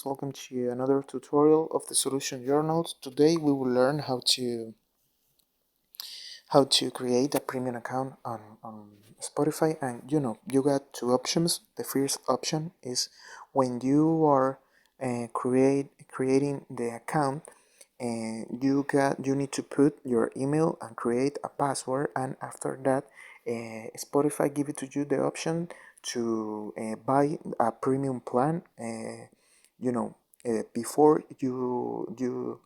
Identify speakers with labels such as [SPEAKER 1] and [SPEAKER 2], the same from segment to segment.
[SPEAKER 1] Welcome to another tutorial of the Solution Journals. Today we will learn how to create a premium account on Spotify, and you got two options. The first option is when you are creating the account, you need to put your email and create a password, and after that Spotify give it to you the option to buy a premium plan. Before you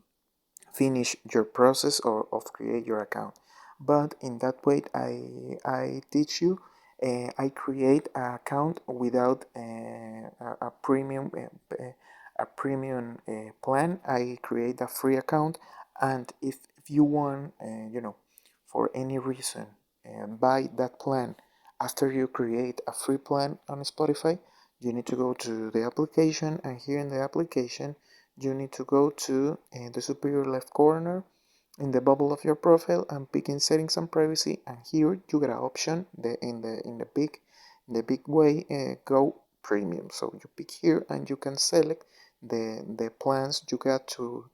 [SPEAKER 1] finish your process or of create your account. But in that way I teach you. I create an account without a premium plan. I create a free account, and if you want for any reason buy that plan after you create a free plan on Spotify, you need to go to the application, and here in the application you need to go to the superior left corner in the bubble of your profile and pick in settings and privacy, and here you get an option in the big way, go premium. So you pick here and you can select the plans you get to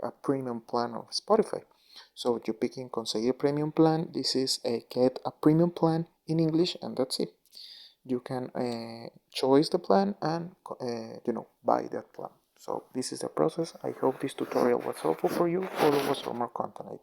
[SPEAKER 1] a premium plan of Spotify. So you pick in conseguir premium plan. This is a get a premium plan in English, and that's it. You can choose the plan and buy that plan. So this is the process. I hope this tutorial was helpful for you. Follow us for more content.